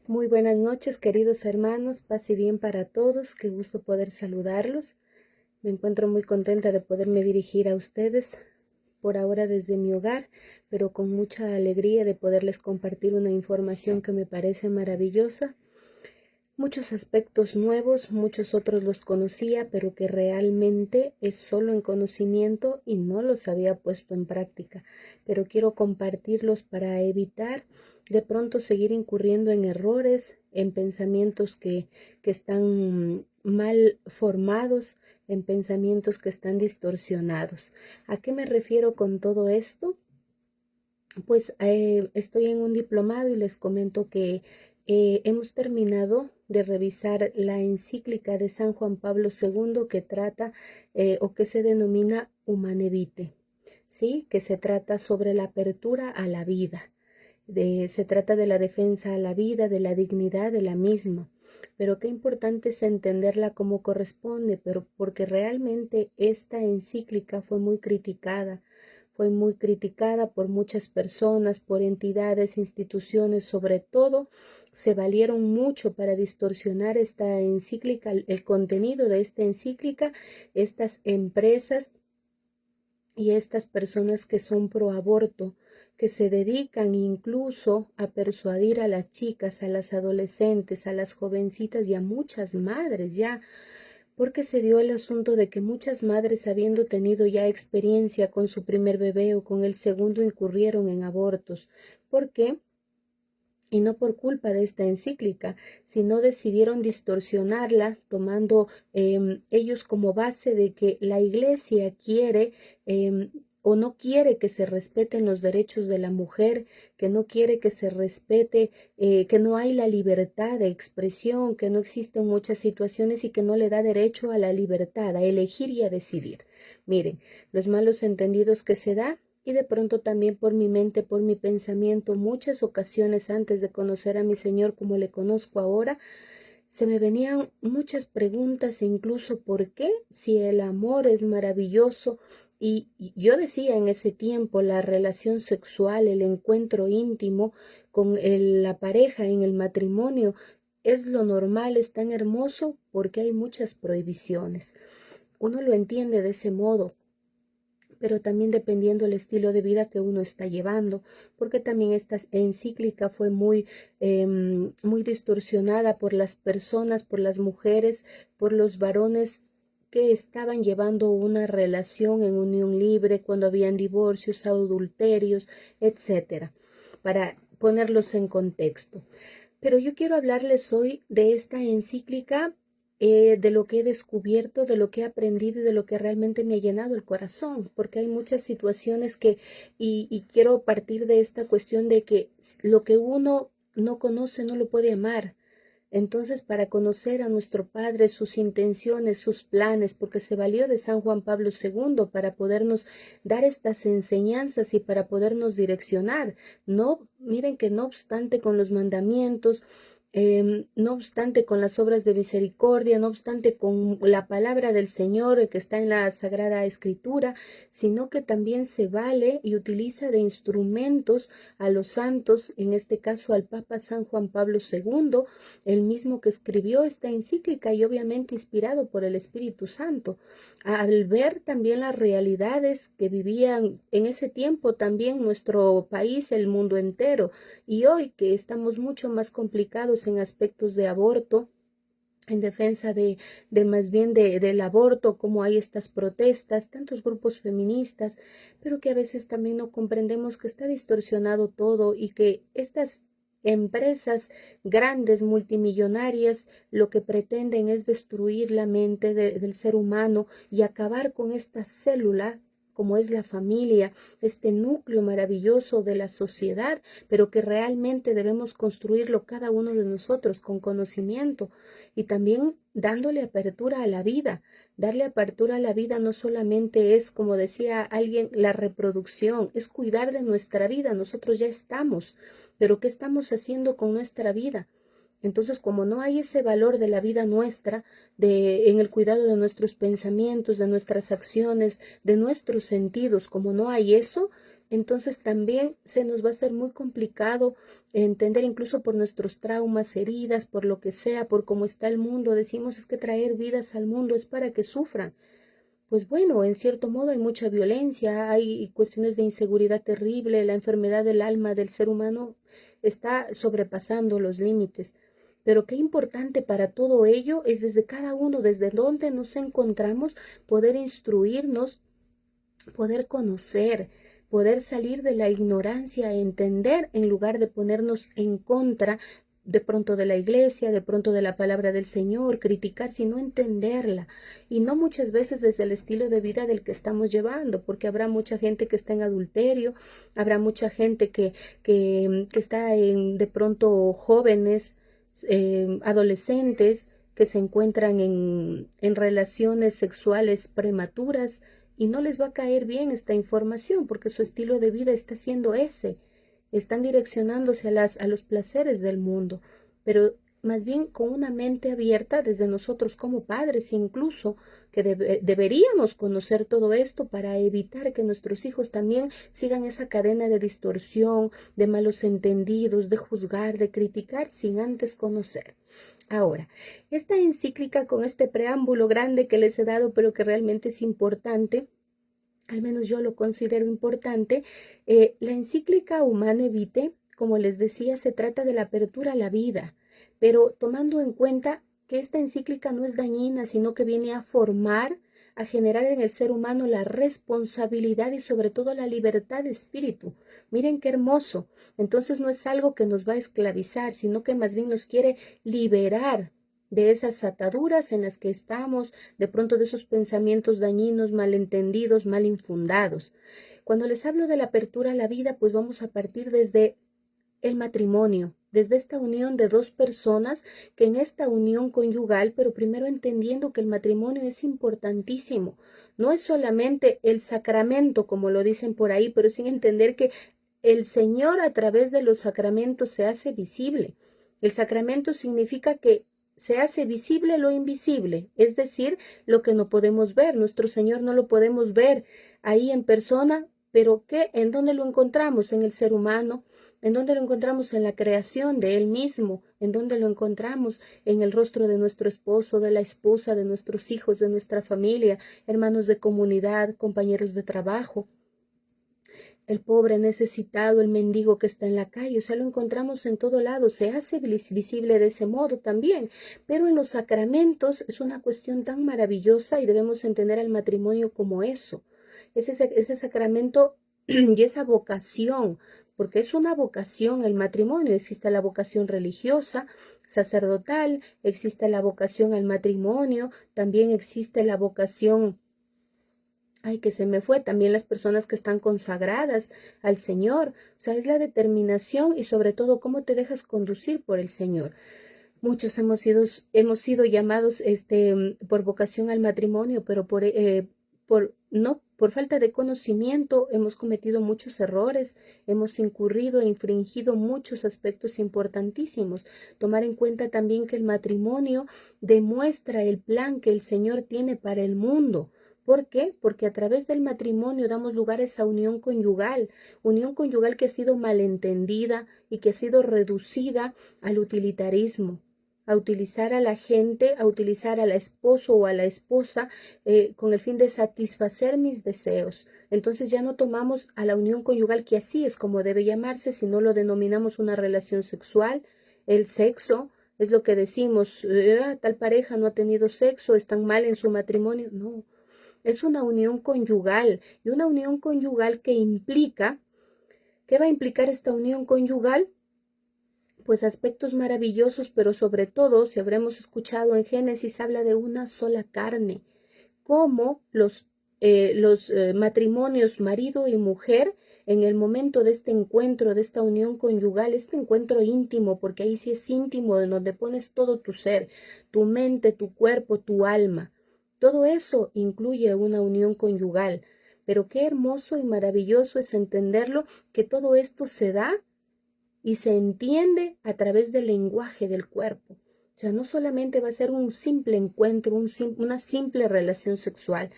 Muy buenas noches, queridos hermanos, paz y bien para todos, qué gusto poder saludarlos. Me encuentro muy contenta de poderme dirigir a ustedes, por ahora desde mi hogar, pero con mucha alegría de poderles compartir una información que me parece maravillosa. Muchos aspectos nuevos, muchos otros los conocía, pero que realmente es solo en conocimiento y no los había puesto en práctica. Pero quiero compartirlos para evitar de pronto seguir incurriendo en errores, en pensamientos que están mal formados, en pensamientos que están distorsionados. ¿A qué me refiero con todo esto? Pues estoy en un diplomado y les comento que hemos terminado de revisar la encíclica de San Juan Pablo II que trata o que se denomina Humane Vitae, ¿sí? Que se trata sobre la apertura a la vida. Se trata de la defensa a la vida, de la dignidad de la misma. Pero qué importante es entenderla como corresponde, pero porque realmente esta encíclica fue muy criticada por muchas personas, por entidades, instituciones, sobre todo se valieron mucho para distorsionar esta encíclica, el contenido de esta encíclica, estas empresas y estas personas que son pro aborto, que se dedican incluso a persuadir a las chicas, a las adolescentes, a las jovencitas y a muchas madres ya, porque se dio el asunto de que muchas madres, habiendo tenido ya experiencia con su primer bebé o con el segundo, incurrieron en abortos. ¿Por qué? Y no por culpa de esta encíclica, sino decidieron distorsionarla, tomando ellos como base de que la Iglesia quiere o no quiere que se respeten los derechos de la mujer, que no quiere que se respete, que no hay la libertad de expresión, que no existen muchas situaciones y que no le da derecho a la libertad, a elegir y a decidir. Miren, los malos entendidos que se da, y de pronto también por mi mente, por mi pensamiento, muchas ocasiones antes de conocer a mi Señor como le conozco ahora, se me venían muchas preguntas, incluso por qué, si el amor es maravilloso, y yo decía en ese tiempo, la relación sexual, el encuentro íntimo con la pareja en el matrimonio, es lo normal, es tan hermoso, porque hay muchas prohibiciones. Uno lo entiende de ese modo, pero también dependiendo del estilo de vida que uno está llevando, porque también esta encíclica fue muy distorsionada por las personas, por las mujeres, por los varones que estaban llevando una relación en unión libre cuando habían divorcios, adulterios, etcétera, para ponerlos en contexto. Pero yo quiero hablarles hoy de esta encíclica, de lo que he descubierto, de lo que he aprendido y de lo que realmente me ha llenado el corazón, porque hay muchas situaciones y quiero partir de esta cuestión de que lo que uno no conoce no lo puede amar. Entonces, para conocer a nuestro Padre, sus intenciones, sus planes, porque se valió de San Juan Pablo II para podernos dar estas enseñanzas y para podernos direccionar. No, miren que no obstante con los mandamientos, no obstante con las obras de misericordia, no obstante con la palabra del Señor que está en la Sagrada Escritura, sino que también se vale y utiliza de instrumentos a los santos, en este caso al Papa San Juan Pablo II, el mismo que escribió esta encíclica y obviamente inspirado por el Espíritu Santo, al ver también las realidades que vivían en ese tiempo también nuestro país, el mundo entero, y hoy que estamos mucho más complicados en aspectos de aborto, en defensa de más bien del aborto, como hay estas protestas, tantos grupos feministas, pero que a veces también no comprendemos que está distorsionado todo y que estas empresas grandes, multimillonarias, lo que pretenden es destruir la mente del ser humano y acabar con esta célula como es la familia, este núcleo maravilloso de la sociedad, pero que realmente debemos construirlo cada uno de nosotros con conocimiento y también dándole apertura a la vida. Darle apertura a la vida no solamente es, como decía alguien, la reproducción, es cuidar de nuestra vida. Nosotros ya estamos, pero ¿qué estamos haciendo con nuestra vida? Entonces, como no hay ese valor de la vida nuestra, en el cuidado de nuestros pensamientos, de nuestras acciones, de nuestros sentidos, como no hay eso, entonces también se nos va a hacer muy complicado entender, incluso por nuestros traumas, heridas, por lo que sea, por cómo está el mundo. Decimos es que traer vidas al mundo es para que sufran. Pues bueno, en cierto modo hay mucha violencia, hay cuestiones de inseguridad terrible, la enfermedad del alma del ser humano está sobrepasando los límites. Pero qué importante para todo ello es desde cada uno, desde donde nos encontramos, poder instruirnos, poder conocer, poder salir de la ignorancia, entender en lugar de ponernos en contra de pronto de la iglesia, de pronto de la palabra del Señor, criticar, sino entenderla. Y no muchas veces desde el estilo de vida del que estamos llevando, porque habrá mucha gente que está en adulterio, habrá mucha gente que está en, de pronto jóvenes, adolescentes, que se encuentran en relaciones sexuales prematuras, y no les va a caer bien esta información porque su estilo de vida está siendo ese. Están direccionándose a los placeres del mundo, pero más bien con una mente abierta desde nosotros como padres, incluso que deberíamos conocer todo esto para evitar que nuestros hijos también sigan esa cadena de distorsión, de malos entendidos, de juzgar, de criticar sin antes conocer. Ahora, esta encíclica con este preámbulo grande que les he dado, pero que realmente es importante, al menos yo lo considero importante, la encíclica Humane Vitae, como les decía, se trata de la apertura a la vida, pero tomando en cuenta que esta encíclica no es dañina, sino que viene a formar, a generar en el ser humano la responsabilidad y sobre todo la libertad de espíritu. Miren qué hermoso. Entonces no es algo que nos va a esclavizar, sino que más bien nos quiere liberar de esas ataduras en las que estamos, de pronto de esos pensamientos dañinos, malentendidos, mal infundados. Cuando les hablo de la apertura a la vida, pues vamos a partir desde el matrimonio, desde esta unión de dos personas, que en esta unión conyugal, pero primero entendiendo que el matrimonio es importantísimo. No es solamente el sacramento, como lo dicen por ahí, pero sin entender que el Señor a través de los sacramentos se hace visible. El sacramento significa que se hace visible lo invisible, es decir, lo que no podemos ver. Nuestro Señor no lo podemos ver ahí en persona, pero ¿qué? ¿En dónde lo encontramos? En el ser humano. ¿En dónde lo encontramos? En la creación de Él mismo. ¿En dónde lo encontramos? En el rostro de nuestro esposo, de la esposa, de nuestros hijos, de nuestra familia, hermanos de comunidad, compañeros de trabajo. El pobre necesitado, el mendigo que está en la calle, o sea, lo encontramos en todo lado, se hace visible de ese modo también, pero en los sacramentos es una cuestión tan maravillosa y debemos entender al matrimonio como eso, ese sacramento y esa vocación, porque es una vocación el matrimonio. Existe la vocación religiosa, sacerdotal, existe la vocación al matrimonio, también existe la vocación, ay, que se me fue, también las personas que están consagradas al Señor. O sea, es la determinación y sobre todo cómo te dejas conducir por el Señor. Muchos hemos sido llamados por vocación al matrimonio, pero por falta de conocimiento hemos cometido muchos errores, hemos incurrido e infringido muchos aspectos importantísimos. Tomar en cuenta también que el matrimonio demuestra el plan que el Señor tiene para el mundo. ¿Por qué? Porque a través del matrimonio damos lugar a esa unión conyugal que ha sido malentendida y que ha sido reducida al utilitarismo, a utilizar a la gente, a utilizar al esposo o a la esposa con el fin de satisfacer mis deseos. Entonces ya no tomamos a la unión conyugal, que así es como debe llamarse, sino lo denominamos una relación sexual. El sexo es lo que decimos, tal pareja no ha tenido sexo, están mal en su matrimonio. No, es una unión conyugal, y una unión conyugal que implica, ¿qué va a implicar esta unión conyugal? Pues aspectos maravillosos, pero sobre todo, si habremos escuchado en Génesis, habla de una sola carne, como los matrimonios marido y mujer, en el momento de este encuentro, de esta unión conyugal, este encuentro íntimo, porque ahí sí es íntimo, en donde pones todo tu ser, tu mente, tu cuerpo, tu alma. Todo eso incluye una unión conyugal, pero qué hermoso y maravilloso es entenderlo, que todo esto se da y se entiende a través del lenguaje del cuerpo. O sea, no solamente va a ser un simple encuentro, una simple relación sexual.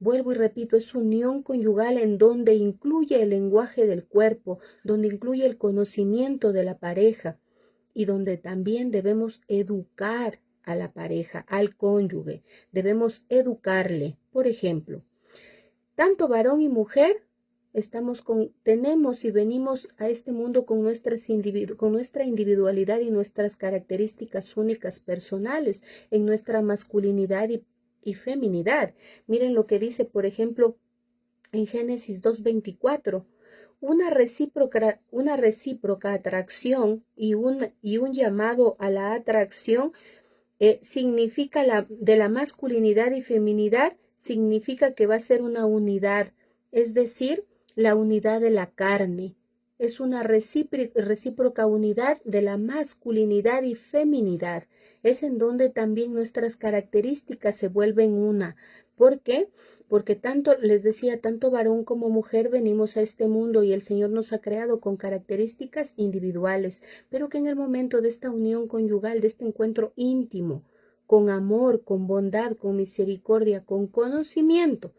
Vuelvo y repito, es unión conyugal en donde incluye el lenguaje del cuerpo, donde incluye el conocimiento de la pareja y donde también debemos educar a la pareja, al cónyuge. Debemos educarle. Por ejemplo, tanto varón y mujer tenemos y venimos a este mundo con nuestra individualidad y nuestras características únicas personales, en nuestra masculinidad y feminidad. Miren lo que dice, por ejemplo, en Génesis 2:24. Una recíproca atracción y un llamado a la atracción significa de la masculinidad y feminidad, significa que va a ser una unidad, es decir, la unidad de la carne. Es una recíproca unidad de la masculinidad y feminidad. Es en donde también nuestras características se vuelven una. ¿Por qué? Porque tanto, les decía, tanto varón como mujer venimos a este mundo y el Señor nos ha creado con características individuales, pero que en el momento de esta unión conyugal, de este encuentro íntimo, con amor, con bondad, con misericordia, con conocimiento,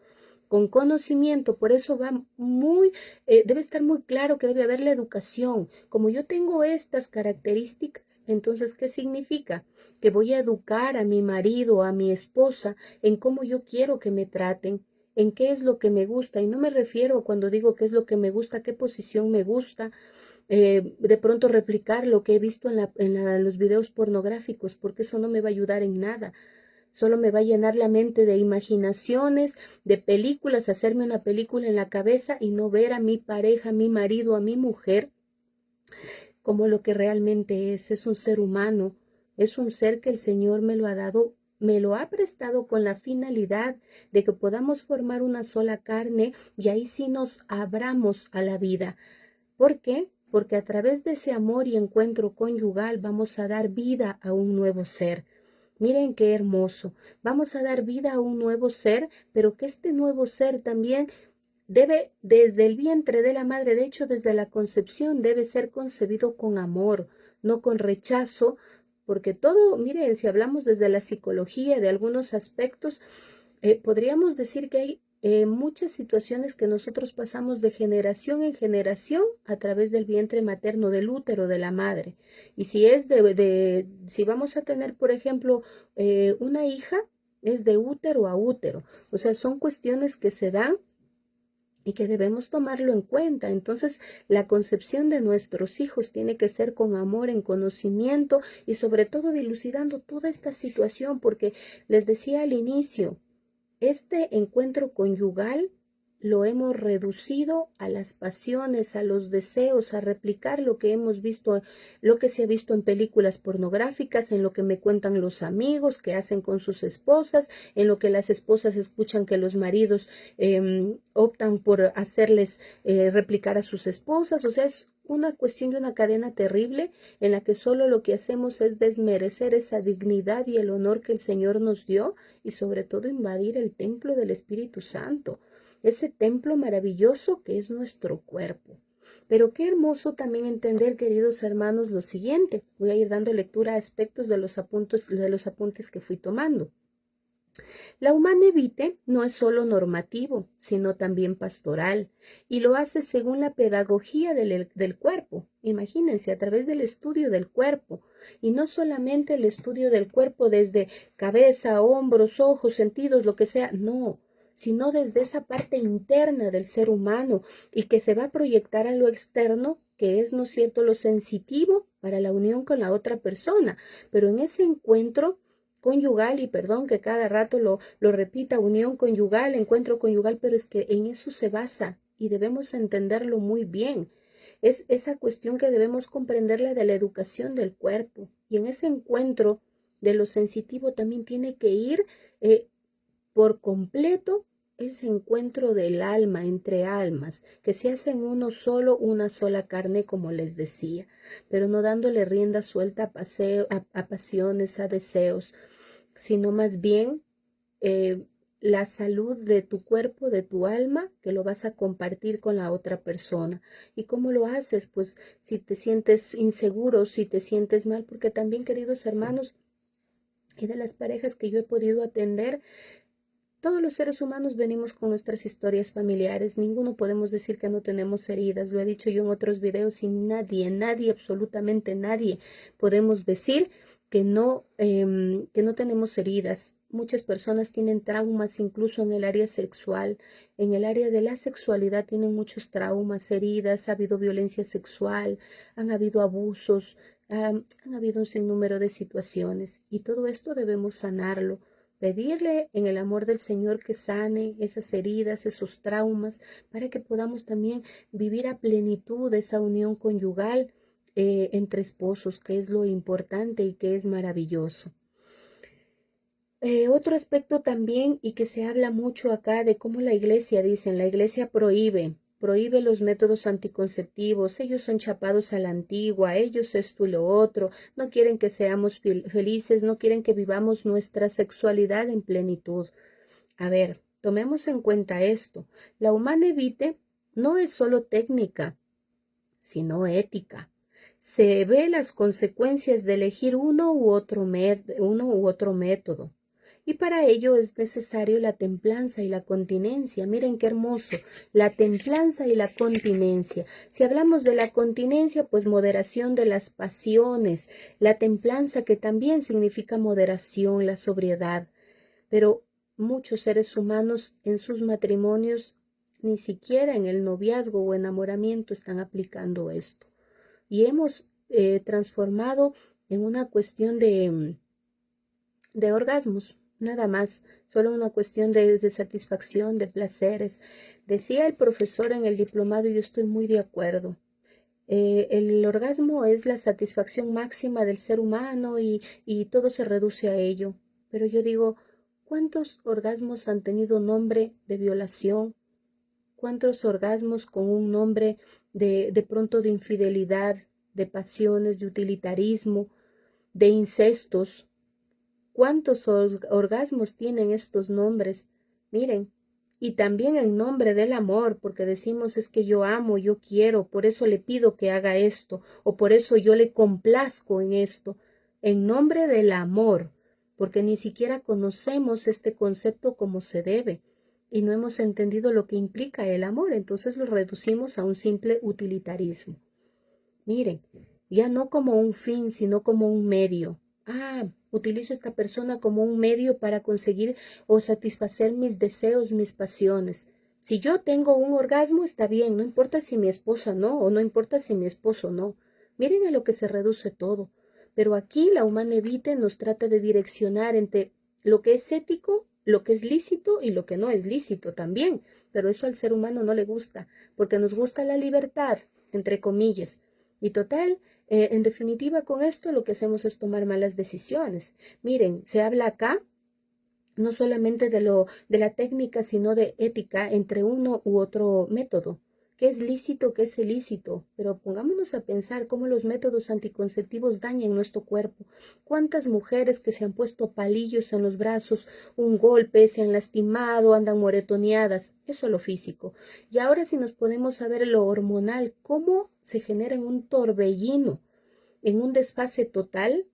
por eso debe estar muy claro que debe haber la educación. Como yo tengo estas características, entonces, ¿qué significa? Que voy a educar a mi marido, a mi esposa, en cómo yo quiero que me traten, en qué es lo que me gusta, y no me refiero cuando digo qué es lo que me gusta, qué posición me gusta, de pronto replicar lo que he visto en los videos pornográficos, porque eso no me va a ayudar en nada. Solo me va a llenar la mente de imaginaciones, de películas, hacerme una película en la cabeza y no ver a mi pareja, a mi marido, a mi mujer como lo que realmente es un ser humano, es un ser que el Señor me lo ha dado, me lo ha prestado con la finalidad de que podamos formar una sola carne y ahí sí nos abramos a la vida. ¿Por qué? Porque a través de ese amor y encuentro conyugal vamos a dar vida a un nuevo ser. Miren qué hermoso. Vamos a dar vida a un nuevo ser, pero que este nuevo ser también debe, desde el vientre de la madre, de hecho desde la concepción, debe ser concebido con amor, no con rechazo, porque todo, miren, si hablamos desde la psicología de algunos aspectos, podríamos decir que hay muchas situaciones que nosotros pasamos de generación en generación a través del vientre materno, del útero de la madre. Y si es si vamos a tener, por ejemplo, una hija, es de útero a útero. O sea, son cuestiones que se dan y que debemos tomarlo en cuenta. Entonces, la concepción de nuestros hijos tiene que ser con amor, en conocimiento y sobre todo dilucidando toda esta situación, porque les decía al inicio, este encuentro conyugal lo hemos reducido a las pasiones, a los deseos, a replicar lo que hemos visto, lo que se ha visto en películas pornográficas, en lo que me cuentan los amigos que hacen con sus esposas, en lo que las esposas escuchan que los maridos optan por hacerles replicar a sus esposas. O sea, es una cuestión de una cadena terrible en la que solo lo que hacemos es desmerecer esa dignidad y el honor que el Señor nos dio y sobre todo invadir el templo del Espíritu Santo, ese templo maravilloso que es nuestro cuerpo. Pero qué hermoso también entender, queridos hermanos, lo siguiente. Voy a ir dando lectura a aspectos de los apuntes que fui tomando. La Humane Vitae no es solo normativo, sino también pastoral, y lo hace según la pedagogía del cuerpo. Imagínense, a través del estudio del cuerpo, y no solamente el estudio del cuerpo desde cabeza, hombros, ojos, sentidos, lo que sea, no, sino desde esa parte interna del ser humano y que se va a proyectar a lo externo, que es, ¿no es cierto?, lo sensitivo para la unión con la otra persona. Pero en ese encuentro conyugal, y perdón que cada rato lo repita, unión conyugal, encuentro conyugal, pero es que en eso se basa y debemos entenderlo muy bien. Es esa cuestión que debemos comprenderla de la educación del cuerpo. Y en ese encuentro de lo sensitivo también tiene que ir por completo ese encuentro del alma entre almas, que se hacen uno solo, una sola carne, como les decía, pero no dándole rienda suelta a pasiones, a deseos, sino más bien la salud de tu cuerpo, de tu alma, que lo vas a compartir con la otra persona. ¿Y cómo lo haces? Pues si te sientes inseguro, si te sientes mal, porque también, queridos hermanos, y de las parejas que yo he podido atender, Todos los seres humanos venimos con nuestras historias familiares. Ninguno podemos decir que no tenemos heridas. Lo he dicho yo en otros videos y nadie, absolutamente nadie podemos decir que no tenemos heridas. Muchas personas tienen traumas incluso en el área sexual. En el área de la sexualidad tienen muchos traumas, heridas, ha habido violencia sexual, han habido abusos, han habido un sinnúmero de situaciones y todo esto debemos sanarlo. Pedirle en el amor del Señor que sane esas heridas, esos traumas, para que podamos también vivir a plenitud esa unión conyugal entre esposos, que es lo importante y que es maravilloso. Otro aspecto también, y que se habla mucho acá de cómo la iglesia, dicen, la iglesia prohíbe los métodos anticonceptivos, ellos son chapados a la antigua, ellos esto y lo otro, no quieren que seamos felices, no quieren que vivamos nuestra sexualidad en plenitud. A ver, tomemos en cuenta esto, la Humana Vitae no es solo técnica, sino ética. Se ve las consecuencias de elegir uno u otro método. Y para ello es necesario la templanza y la continencia. Miren qué hermoso, la templanza y la continencia. Si hablamos de la continencia, pues moderación de las pasiones. La templanza, que también significa moderación, la sobriedad. Pero muchos seres humanos en sus matrimonios, ni siquiera en el noviazgo o enamoramiento, están aplicando esto. Y hemos transformado en una cuestión de orgasmos, nada más, solo una cuestión de satisfacción, de placeres. Decía el profesor en el diplomado, y yo estoy muy de acuerdo, el orgasmo es la satisfacción máxima del ser humano y todo se reduce a ello. Pero yo digo, ¿cuántos orgasmos han tenido nombre de violación? ¿Cuántos orgasmos con un nombre de pronto de infidelidad, de pasiones, de utilitarismo, de incestos? ¿Cuántos orgasmos tienen estos nombres? Miren, y también en nombre del amor, porque decimos es que yo amo, yo quiero, por eso le pido que haga esto, o por eso yo le complazco en esto, en nombre del amor, porque ni siquiera conocemos este concepto como se debe y no hemos entendido lo que implica el amor, entonces lo reducimos a un simple utilitarismo. Miren, ya no como un fin, sino como un medio. Utilizo esta persona como un medio para conseguir o satisfacer mis deseos, mis pasiones. Si yo tengo un orgasmo, está bien, no importa si mi esposa no, o no importa si mi esposo no. Miren a lo que se reduce todo. Pero aquí la Humana Vitae nos trata de direccionar entre lo que es ético, lo que es lícito y lo que no es lícito también. Pero eso al ser humano no le gusta, porque nos gusta la libertad, entre comillas. Y total, en definitiva, con esto lo que hacemos es tomar malas decisiones. Miren, se habla acá no solamente de la técnica, sino de ética entre uno u otro método. ¿Qué es lícito, qué es ilícito? Pero pongámonos a pensar cómo los métodos anticonceptivos dañan nuestro cuerpo. ¿Cuántas mujeres que se han puesto palillos en los brazos, un golpe, se han lastimado, andan moretoneadas? Eso es lo físico. Y ahora si nos podemos saber lo hormonal, cómo se genera en un torbellino, en un desfase total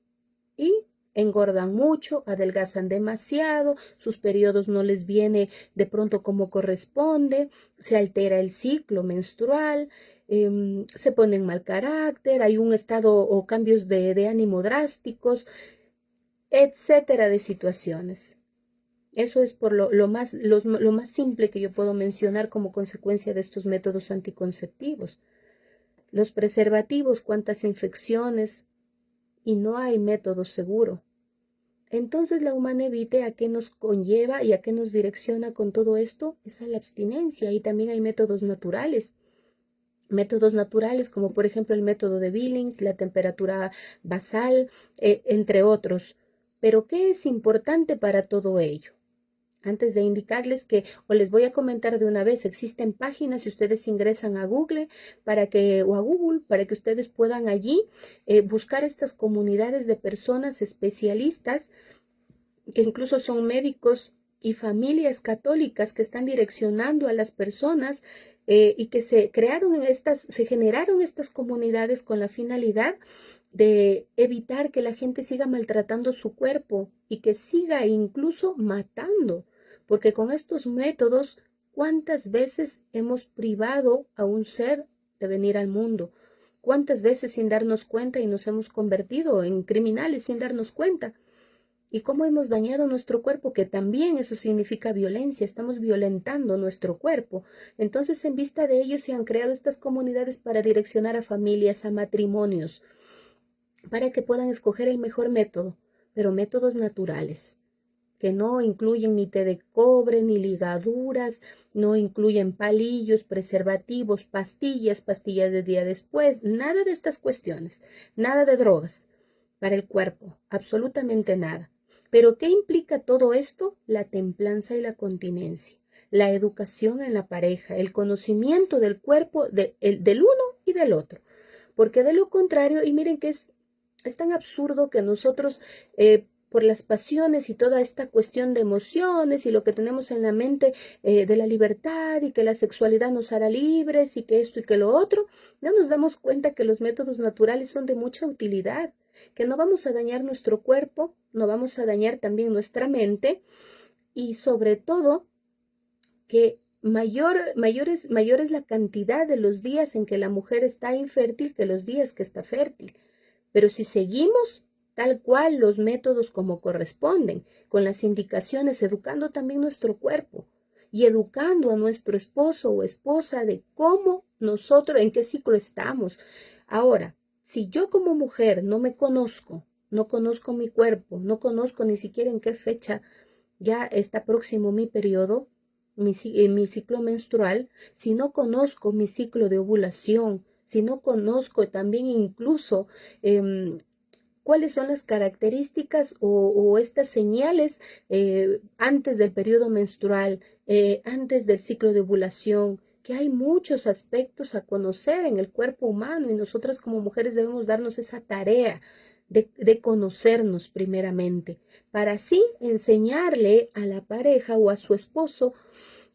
y engordan mucho, adelgazan demasiado, sus periodos no les viene de pronto como corresponde, se altera el ciclo menstrual, se ponen mal carácter, hay un estado o cambios de ánimo drásticos, etcétera de situaciones. Eso es por lo más simple que yo puedo mencionar como consecuencia de estos métodos anticonceptivos. Los preservativos, cuántas infecciones, y no hay método seguro. Entonces la Humana Vitae, ¿a qué nos conlleva y a qué nos direcciona con todo esto? Es a la abstinencia, y también hay métodos naturales. Métodos naturales como por ejemplo el método de Billings, la temperatura basal, entre otros. Pero ¿qué es importante para todo ello? Antes de indicarles que, o les voy a comentar de una vez, existen páginas, si ustedes ingresan a Google o a Google, para que ustedes puedan allí buscar estas comunidades de personas especialistas, que incluso son médicos y familias católicas que están direccionando a las personas y que se generaron estas comunidades con la finalidad de evitar que la gente siga maltratando su cuerpo y que siga incluso matando. porque con estos métodos, ¿cuántas veces hemos privado a un ser de venir al mundo? ¿Cuántas veces sin darnos cuenta y nos hemos convertido en criminales sin darnos cuenta? ¿Y cómo hemos dañado nuestro cuerpo? Que también eso significa violencia, estamos violentando nuestro cuerpo. Entonces, en vista de ello, se han creado estas comunidades para direccionar a familias, a matrimonios, para que puedan escoger el mejor método, pero métodos naturales, que no incluyen ni té de cobre, ni ligaduras, no incluyen palillos, preservativos, pastillas de día después, nada de estas cuestiones, nada de drogas para el cuerpo, absolutamente nada. Pero ¿qué implica todo esto? La templanza y la continencia, la educación en la pareja, el conocimiento del cuerpo del uno y del otro. Porque de lo contrario, y miren que es tan absurdo que nosotros, por las pasiones y toda esta cuestión de emociones y lo que tenemos en la mente de la libertad y que la sexualidad nos hará libres y que esto y que lo otro, no nos damos cuenta que los métodos naturales son de mucha utilidad, que no vamos a dañar nuestro cuerpo, no vamos a dañar también nuestra mente y sobre todo que mayor es la cantidad de los días en que la mujer está infértil que los días que está fértil. Pero si seguimos tal cual los métodos como corresponden, con las indicaciones, educando también nuestro cuerpo y educando a nuestro esposo o esposa de cómo nosotros, en qué ciclo estamos. Ahora, si yo como mujer no me conozco, no conozco mi cuerpo, no conozco ni siquiera en qué fecha ya está próximo mi periodo, mi ciclo menstrual, si no conozco mi ciclo de ovulación, si no conozco también incluso cuáles son las características o estas señales antes del periodo menstrual, antes del ciclo de ovulación, que hay muchos aspectos a conocer en el cuerpo humano y nosotras como mujeres debemos darnos esa tarea de conocernos primeramente, para así enseñarle a la pareja o a su esposo,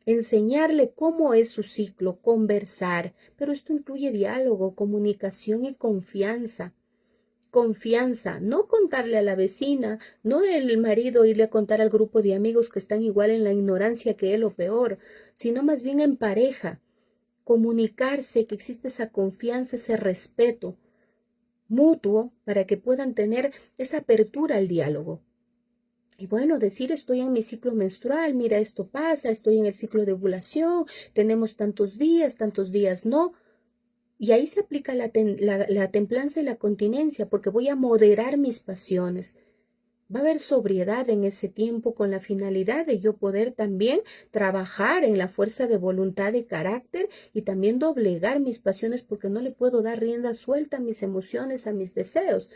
enseñarle cómo es su ciclo, conversar, pero esto incluye diálogo, comunicación y confianza. Confianza, no contarle a la vecina, no el marido irle a contar al grupo de amigos que están igual en la ignorancia que él o peor, sino más bien en pareja, comunicarse, que existe esa confianza, ese respeto mutuo para que puedan tener esa apertura al diálogo. Y bueno, decir estoy en mi ciclo menstrual, mira esto pasa, estoy en el ciclo de ovulación, tenemos tantos días no. Y ahí se aplica la templanza y la continencia, porque voy a moderar mis pasiones. Va a haber sobriedad en ese tiempo con la finalidad de yo poder también trabajar en la fuerza de voluntad y carácter y también doblegar mis pasiones porque no le puedo dar rienda suelta a mis emociones, a mis deseos.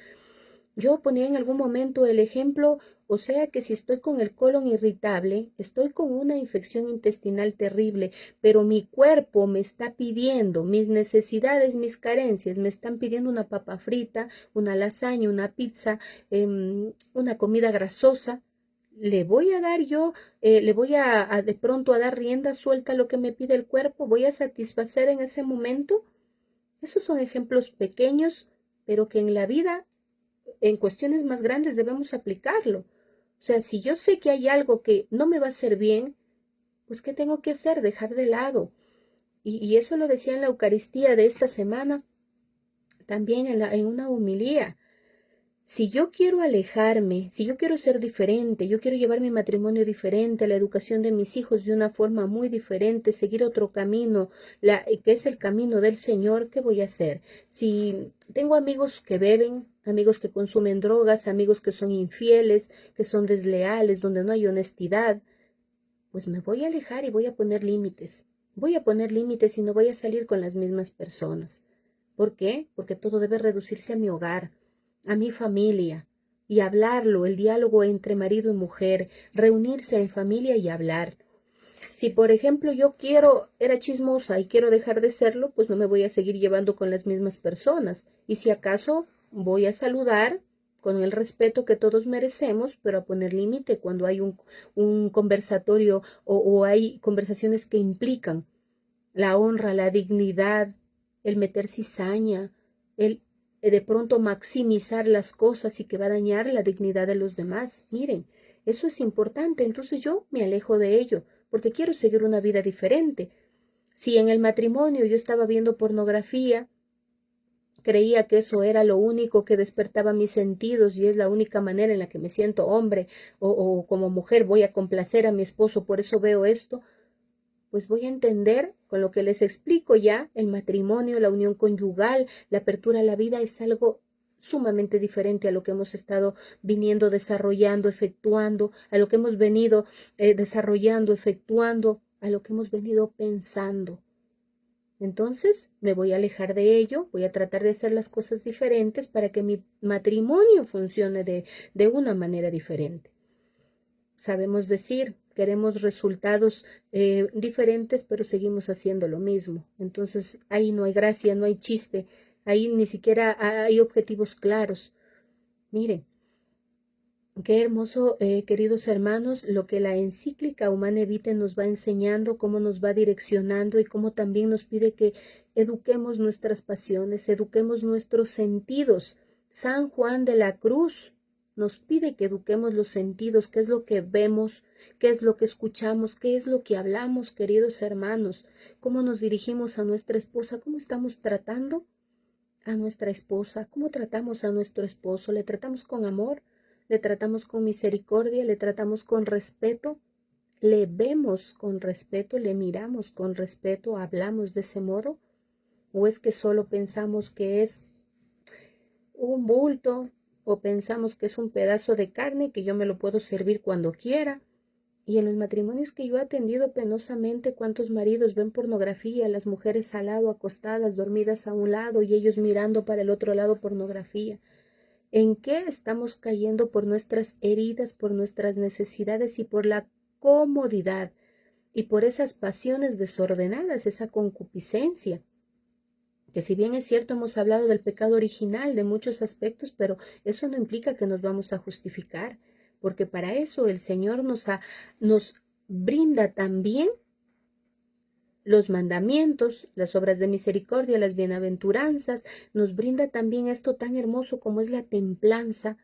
Yo ponía en algún momento el ejemplo, o sea que si estoy con el colon irritable, estoy con una infección intestinal terrible, pero mi cuerpo me está pidiendo, mis necesidades, mis carencias, me están pidiendo una papa frita, una lasaña, una pizza, una comida grasosa. ¿Le voy a dar yo, le voy a de pronto a dar rienda suelta a lo que me pide el cuerpo? ¿Voy a satisfacer en ese momento? Esos son ejemplos pequeños, pero que en la vida en cuestiones más grandes debemos aplicarlo. O sea, si yo sé que hay algo que no me va a hacer bien, pues ¿qué tengo que hacer? Dejar de lado. Y eso lo decía en la Eucaristía de esta semana, también en una homilía. Si yo quiero alejarme, si yo quiero ser diferente, yo quiero llevar mi matrimonio diferente, la educación de mis hijos de una forma muy diferente, seguir otro camino, que es el camino del Señor, ¿qué voy a hacer? Si tengo amigos que beben, amigos que consumen drogas, amigos que son infieles, que son desleales, donde no hay honestidad, pues me voy a alejar y voy a poner límites. Voy a poner límites y no voy a salir con las mismas personas. ¿Por qué? Porque todo debe reducirse a mi hogar, a mi familia, y hablarlo, el diálogo entre marido y mujer, reunirse en familia y hablar. Si, por ejemplo, era chismosa y quiero dejar de serlo, pues no me voy a seguir llevando con las mismas personas. Y si acaso voy a saludar con el respeto que todos merecemos, pero a poner límite cuando hay un conversatorio o hay conversaciones que implican la honra, la dignidad, el meter cizaña, el de pronto maximizar las cosas y que va a dañar la dignidad de los demás. Miren, Eso es importante, entonces yo me alejo de ello, porque quiero seguir una vida diferente. Si en el matrimonio yo estaba viendo pornografía, creía que eso era lo único que despertaba mis sentidos y es la única manera en la que me siento hombre o como mujer voy a complacer a mi esposo, por eso veo esto, pues voy a entender con lo que les explico ya, el matrimonio, la unión conyugal, la apertura a la vida es algo sumamente diferente a lo que hemos estado viniendo desarrollando, efectuando, a lo que hemos venido desarrollando, efectuando, a lo que hemos venido pensando. Entonces me voy a alejar de ello, voy a tratar de hacer las cosas diferentes para que mi matrimonio funcione de una manera diferente. Sabemos decir, queremos resultados diferentes, pero seguimos haciendo lo mismo. Entonces ahí no hay gracia, no hay chiste, ahí ni siquiera hay objetivos claros. Miren, qué hermoso, queridos hermanos, lo que la encíclica Humanae Vitae nos va enseñando, cómo nos va direccionando y cómo también nos pide que eduquemos nuestras pasiones, eduquemos nuestros sentidos. San Juan de la Cruz nos pide que eduquemos los sentidos, qué es lo que vemos, qué es lo que escuchamos, qué es lo que hablamos, queridos hermanos, cómo nos dirigimos a nuestra esposa, cómo estamos tratando a nuestra esposa, cómo tratamos a nuestro esposo, le tratamos con amor, le tratamos con misericordia, le tratamos con respeto, le vemos con respeto, le miramos con respeto, hablamos de ese modo, o es que solo pensamos que es un bulto, o pensamos que es un pedazo de carne que yo me lo puedo servir cuando quiera. Y en los matrimonios que yo he atendido penosamente, cuántos maridos ven pornografía, las mujeres al lado, acostadas, dormidas a un lado y ellos mirando para el otro lado pornografía. ¿En qué estamos cayendo por nuestras heridas, por nuestras necesidades y por la comodidad y por esas pasiones desordenadas, esa concupiscencia? Que si bien es cierto hemos hablado del pecado original de muchos aspectos, pero eso no implica que nos vamos a justificar, porque para eso el Señor nos brinda también los mandamientos, las obras de misericordia, las bienaventuranzas, nos brinda también esto tan hermoso como es la templanza,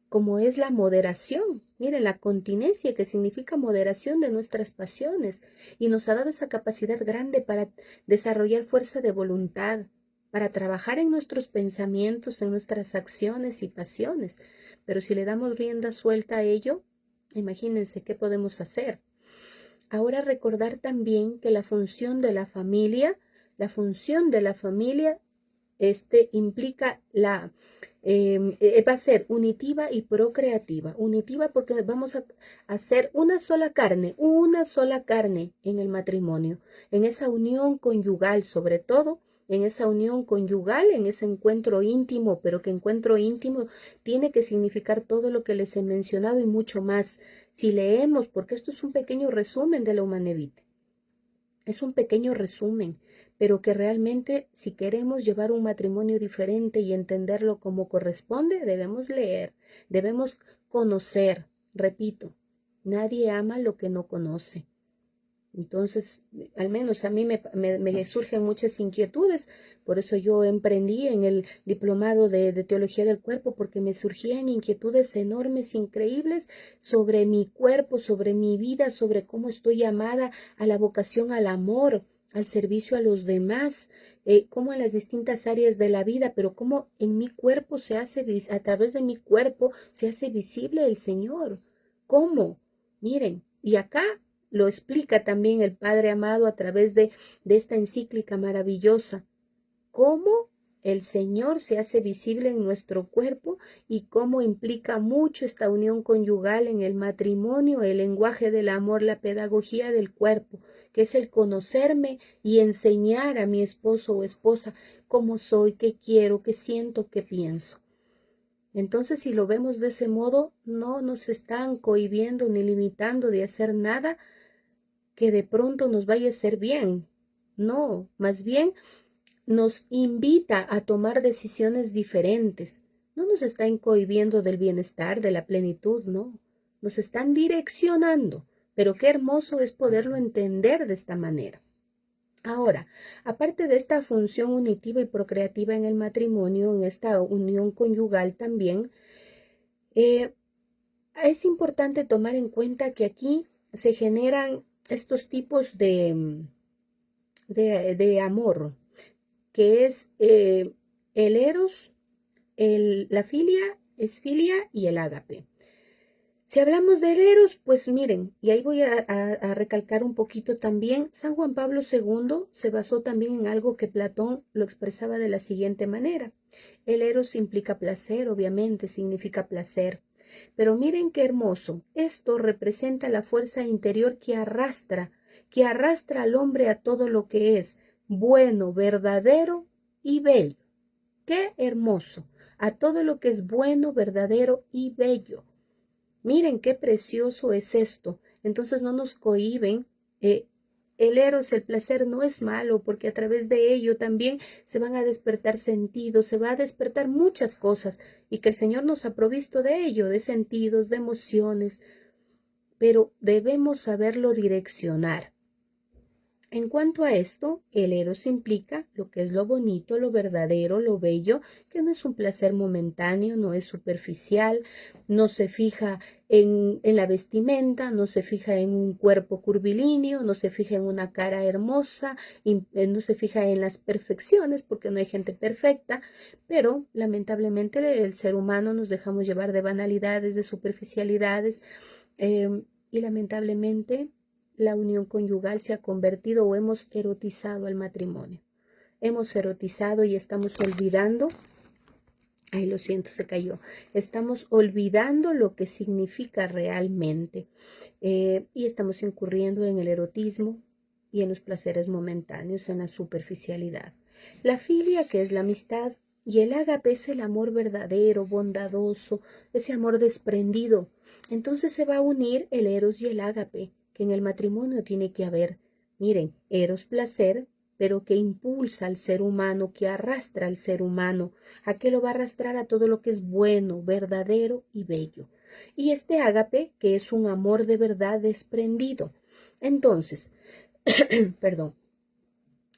como es la moderación. Miren, la continencia que significa moderación de nuestras pasiones y nos ha dado esa capacidad grande para desarrollar fuerza de voluntad, para trabajar en nuestros pensamientos, en nuestras acciones y pasiones. Pero si le damos rienda suelta a ello, imagínense qué podemos hacer. Ahora recordar también que la función de la familia implica va a ser unitiva y procreativa. Unitiva porque vamos a hacer una sola carne en el matrimonio, en esa unión conyugal sobre todo, en esa unión conyugal, en ese encuentro íntimo, pero que encuentro íntimo tiene que significar todo lo que les he mencionado y mucho más. Si leemos, porque esto es un pequeño resumen de la Humanae Vitae, es un pequeño resumen, pero que realmente si queremos llevar un matrimonio diferente y entenderlo como corresponde, debemos leer, debemos conocer. Repito, nadie ama lo que no conoce. Entonces, al menos a mí me surgen muchas inquietudes, por eso yo emprendí en el diplomado de teología del cuerpo, porque me surgían inquietudes enormes, increíbles, sobre mi cuerpo, sobre mi vida, sobre cómo estoy llamada a la vocación al amor, al servicio a los demás, cómo en las distintas áreas de la vida, pero cómo en mi cuerpo a través de mi cuerpo se hace visible el Señor. ¿Cómo? Miren, y acá lo explica también el Padre amado a través de esta encíclica maravillosa. Cómo el Señor se hace visible en nuestro cuerpo y cómo implica mucho esta unión conyugal en el matrimonio, el lenguaje del amor, la pedagogía del cuerpo, que es el conocerme y enseñar a mi esposo o esposa cómo soy, qué quiero, qué siento, qué pienso. Entonces, si lo vemos de ese modo, no nos están cohibiendo ni limitando de hacer nada que de pronto nos vaya a hacer bien. No, más bien nos invita a tomar decisiones diferentes. No nos están cohibiendo del bienestar, de la plenitud, no. Nos están direccionando. Pero qué hermoso es poderlo entender de esta manera. Ahora, aparte de esta función unitiva y procreativa en el matrimonio, en esta unión conyugal también, Es importante tomar en cuenta que aquí se generan estos tipos de amor, que es el eros, la filia, es filia y el ágape. Si hablamos de eros, pues miren, y ahí voy a recalcar un poquito también, San Juan Pablo II se basó también en algo que Platón lo expresaba de la siguiente manera. El eros implica placer, obviamente, significa placer. Pero miren qué hermoso, esto representa la fuerza interior que arrastra al hombre a todo lo que es bueno, verdadero y bello. Qué hermoso, a todo lo que es bueno, verdadero y bello. Miren qué precioso es esto. Entonces no nos cohíben. eh, el eros, el placer no es malo porque a través de ello también se van a despertar sentidos, se va a despertar muchas cosas y que el Señor nos ha provisto de ello, de sentidos, de emociones, pero debemos saberlo direccionar. En cuanto a esto, el eros implica lo que es lo bonito, lo verdadero, lo bello, que no es un placer momentáneo, no es superficial, no se fija en la vestimenta, no se fija en un cuerpo curvilíneo, no se fija en una cara hermosa, no se fija en las perfecciones, porque no hay gente perfecta, pero lamentablemente el ser humano nos dejamos llevar de banalidades, de superficialidades, y lamentablemente la unión conyugal se ha convertido o hemos erotizado al matrimonio. Hemos erotizado y estamos olvidando, ay, lo siento, se cayó, estamos olvidando lo que significa realmente y estamos incurriendo en el erotismo y en los placeres momentáneos, en la superficialidad. La filia, que es la amistad, y el ágape es el amor verdadero, bondadoso, ese amor desprendido. Entonces se va a unir el eros y el ágape, que en el matrimonio tiene que haber, miren, eros placer, pero que impulsa al ser humano, que arrastra al ser humano, a que lo va a arrastrar a todo lo que es bueno, verdadero y bello. Y este ágape, que es un amor de verdad desprendido. Entonces, perdón,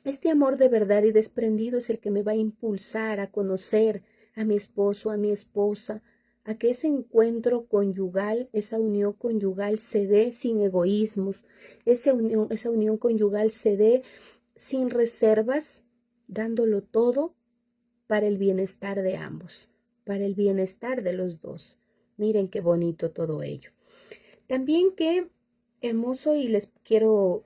este amor de verdad y desprendido es el que me va a impulsar a conocer a mi esposo, a mi esposa, a que ese encuentro conyugal, esa unión conyugal se dé sin egoísmos, esa unión conyugal se dé sin reservas, dándolo todo para el bienestar de ambos, para el bienestar de los dos. Miren qué bonito todo ello. También qué hermoso y les quiero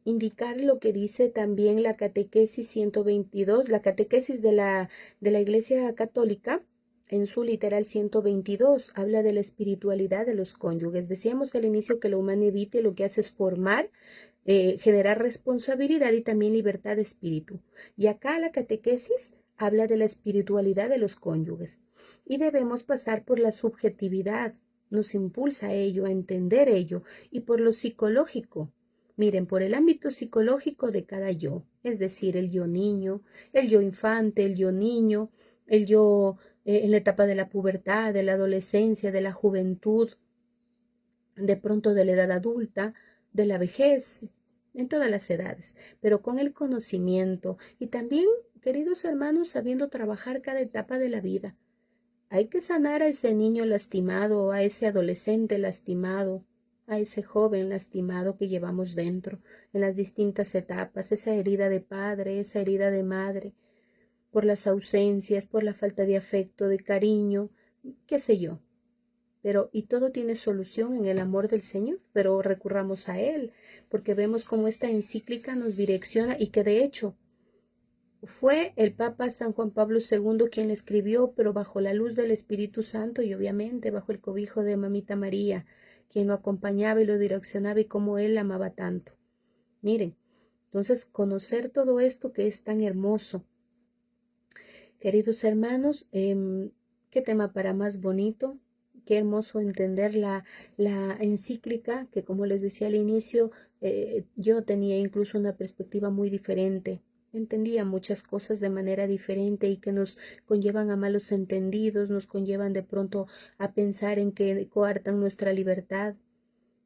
indicar lo que dice también la catequesis 122, la catequesis de la Iglesia Católica. En su literal 122 habla de la espiritualidad de los cónyuges. Decíamos al inicio que la Humanae Vitae lo que hace es formar, generar responsabilidad y también libertad de espíritu. Y acá la catequesis habla de la espiritualidad de los cónyuges. Y debemos pasar por la subjetividad, nos impulsa a ello, a entender ello, y por lo psicológico. Miren, por el ámbito psicológico de cada yo, es decir, el yo niño, el yo infante, el yo niño, el yo en la etapa de la pubertad, de la adolescencia, de la juventud, de pronto de la edad adulta, de la vejez, en todas las edades, pero con el conocimiento y también, queridos hermanos, sabiendo trabajar cada etapa de la vida. Hay que sanar a ese niño lastimado, a ese adolescente lastimado, a ese joven lastimado que llevamos dentro en las distintas etapas, esa herida de padre, esa herida de madre, por las ausencias, por la falta de afecto, de cariño, qué sé yo. Pero, y todo tiene solución en el amor del Señor, pero recurramos a Él, porque vemos cómo esta encíclica nos direcciona y que de hecho fue el Papa San Juan Pablo II quien le escribió, pero bajo la luz del Espíritu Santo y obviamente bajo el cobijo de Mamita María, quien lo acompañaba y lo direccionaba y cómo él amaba tanto. Miren, entonces conocer todo esto que es tan hermoso. Queridos hermanos, qué tema para más bonito, qué hermoso entender la encíclica, que como les decía al inicio, yo tenía incluso una perspectiva muy diferente. Entendía muchas cosas de manera diferente y que nos conllevan a malos entendidos, nos conllevan de pronto a pensar en que coartan nuestra libertad,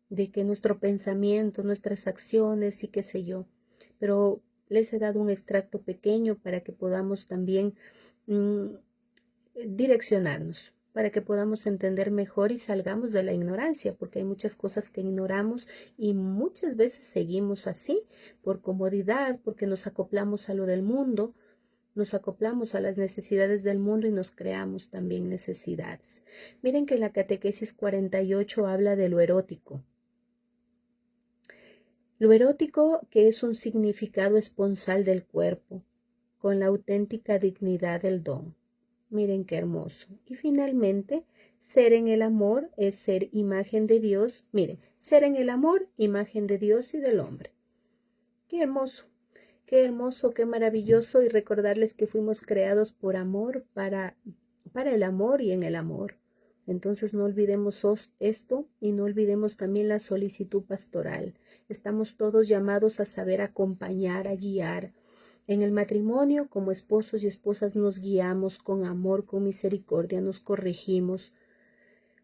de que nuestro pensamiento, nuestras acciones y qué sé yo. Pero les he dado un extracto pequeño para que podamos también direccionarnos, para que podamos entender mejor y salgamos de la ignorancia, porque hay muchas cosas que ignoramos y muchas veces seguimos así, por comodidad, porque nos acoplamos a lo del mundo, nos acoplamos a las necesidades del mundo y nos creamos también necesidades. Miren que la catequesis 48 habla de lo erótico. Lo erótico que es un significado esponsal del cuerpo, con la auténtica dignidad del don. Miren qué hermoso. Y finalmente, ser en el amor es ser imagen de Dios. Miren, ser en el amor, imagen de Dios y del hombre. Qué hermoso, qué maravilloso. Y recordarles que fuimos creados por amor, para el amor y en el amor. Entonces no olvidemos esto y no olvidemos también la solicitud pastoral. Estamos todos llamados a saber acompañar, a guiar. En el matrimonio, como esposos y esposas, nos guiamos con amor, con misericordia, nos corregimos.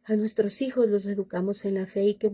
A nuestros hijos los educamos en la fe y qué